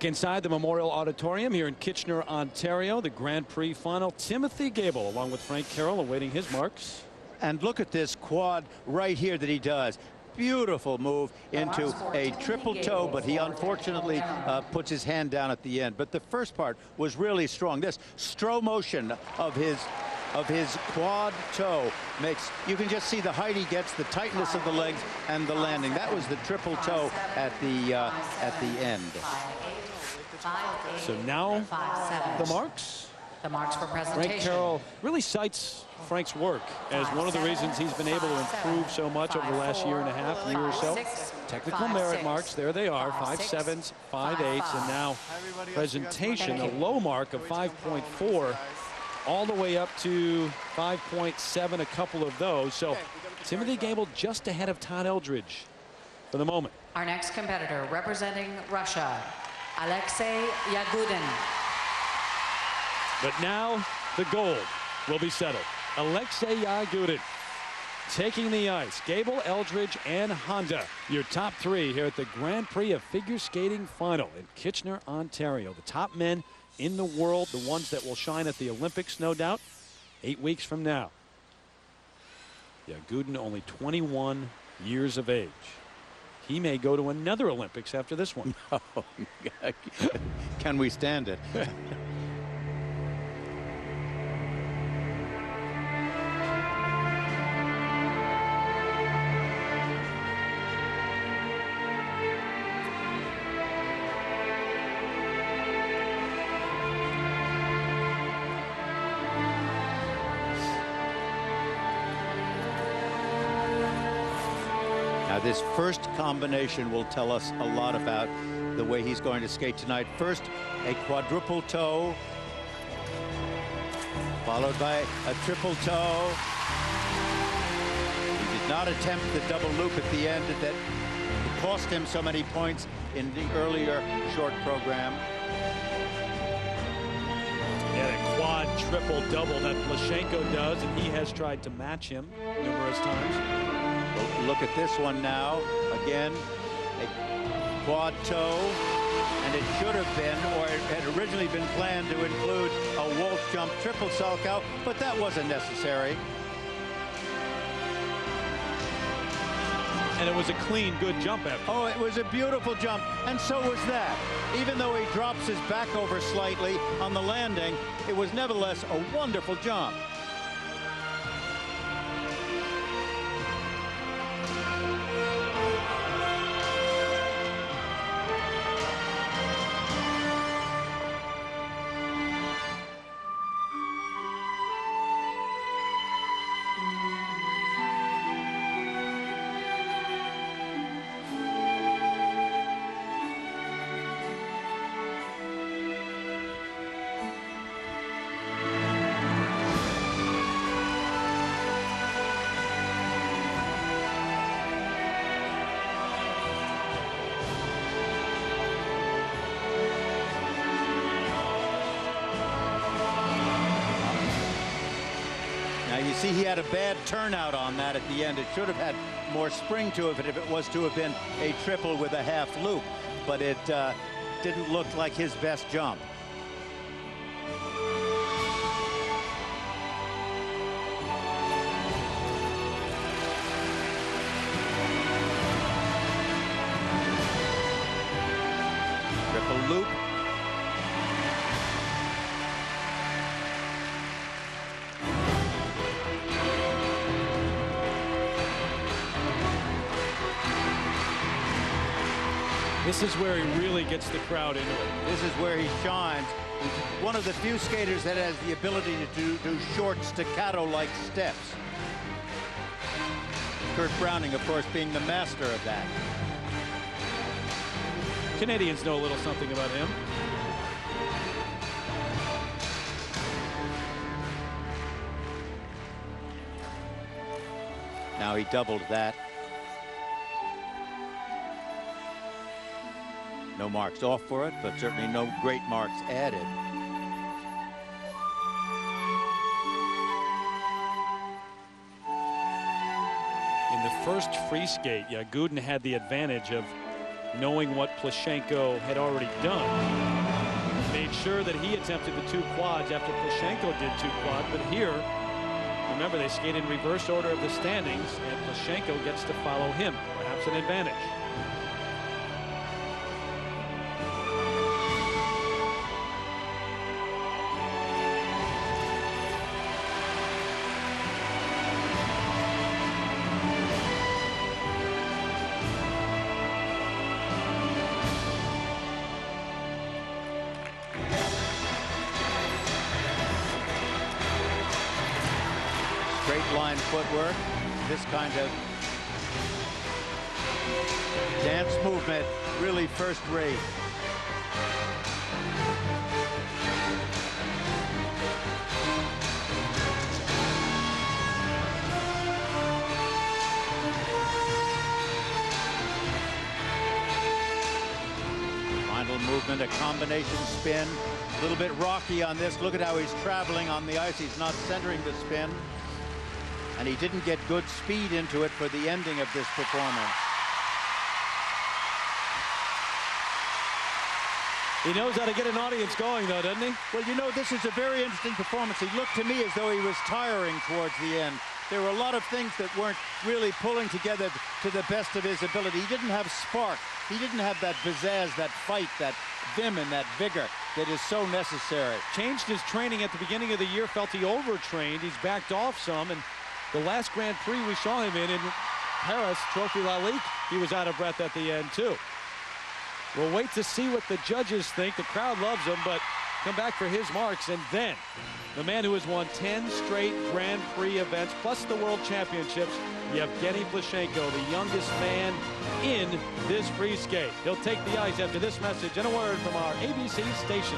Inside the Memorial Auditorium here in Kitchener, Ontario, the Grand Prix final. Timothy Gable along with Frank Carroll awaiting his marks. And look at this quad right here that he does. Beautiful move into a triple toe, but he unfortunately puts his hand down at the end. But the first part was really strong. This slow motion of his quad toe makes, you can just see the height he gets, the tightness of the legs and the landing. That was the triple toe at the end. So now the marks. The marks for presentation. Frank Carroll really cites Frank's work as one of the reasons he's been able to improve so much over the last year and a half, year or so. Technical merit marks, there they are, 5.7s, 5.8s, and now presentation, a low mark of 5.4, all the way up to 5.7, a couple of those. So Timothy Gable just ahead of Todd Eldridge for the moment. Our next competitor representing Russia, ALEXEI Yagudin. But now the gold will be settled. ALEXEI Yagudin taking the ice. Gable, Eldridge, and Honda, your top three here at the Grand Prix of Figure Skating Final in Kitchener, Ontario. The top men in the world, the ones that will shine at the Olympics, no doubt, 8 weeks from now. Yagudin only 21 years of age. He may go to another Olympics after this one. Oh, can we stand it? Now, this first combination will tell us a lot about the way he's going to skate tonight. First, a quadruple toe, followed by a triple toe. He did not attempt the double loop at the end that cost him so many points in the earlier short program. Yeah, that quad triple double that Plashenko does, and he has tried to match him numerous times. Look at this one now. Again, a quad toe, and it should have been, or it had originally been planned to include a Walsh jump triple Salchow, but that wasn't necessary. And it was a clean, good jump after. Oh, it was a beautiful jump, and so was that. Even though he drops his back over slightly on the landing, it was nevertheless a wonderful jump. You see, he had a bad turnout on that at the end. It should have had more spring to it if it was to have been a triple with a half loop, but it didn't look like his best jump. Triple loop. This is where he really gets the crowd into it. This is where he shines. He's one of the few skaters that has the ability to do short staccato-like steps. Kurt Browning, of course, being the master of that. Canadians know a little something about him. Now he doubled that. No marks off for it, but certainly no great marks added. In the first free skate, Yagudin had the advantage of knowing what Plushenko had already done, made sure that he attempted the 2 quads after Plushenko did 2 quads. But here, remember, they skate in reverse order of the standings, and Plushenko gets to follow him, perhaps an advantage. Straight line footwork, this kind of dance movement, really first rate. Final movement, a combination spin, a little bit rocky on this. Look at how he's traveling on the ice. He's not centering the spin. And he didn't get good speed into it for the ending of this performance. He knows how to get an audience going, though, doesn't he? Well, you know, this is a very interesting performance. He looked to me as though he was tiring towards the end. There were a lot of things that weren't really pulling together to the best of his ability. He didn't have spark. He didn't have that pizzazz, that fight, that vim, and that vigor that is so necessary. Changed his training at the beginning of the year, felt he overtrained. He's backed off some, and the last Grand Prix we saw him in Paris, Trophy La Ligue, he was out of breath at the end, too. We'll wait to see what the judges think. The crowd loves him, but come back for his marks. And then the man who has won 10 straight Grand Prix events, plus the World Championships, Yevgeny Plushenko, the youngest man in this free skate. He'll take the ice after this message and a word from our ABC station.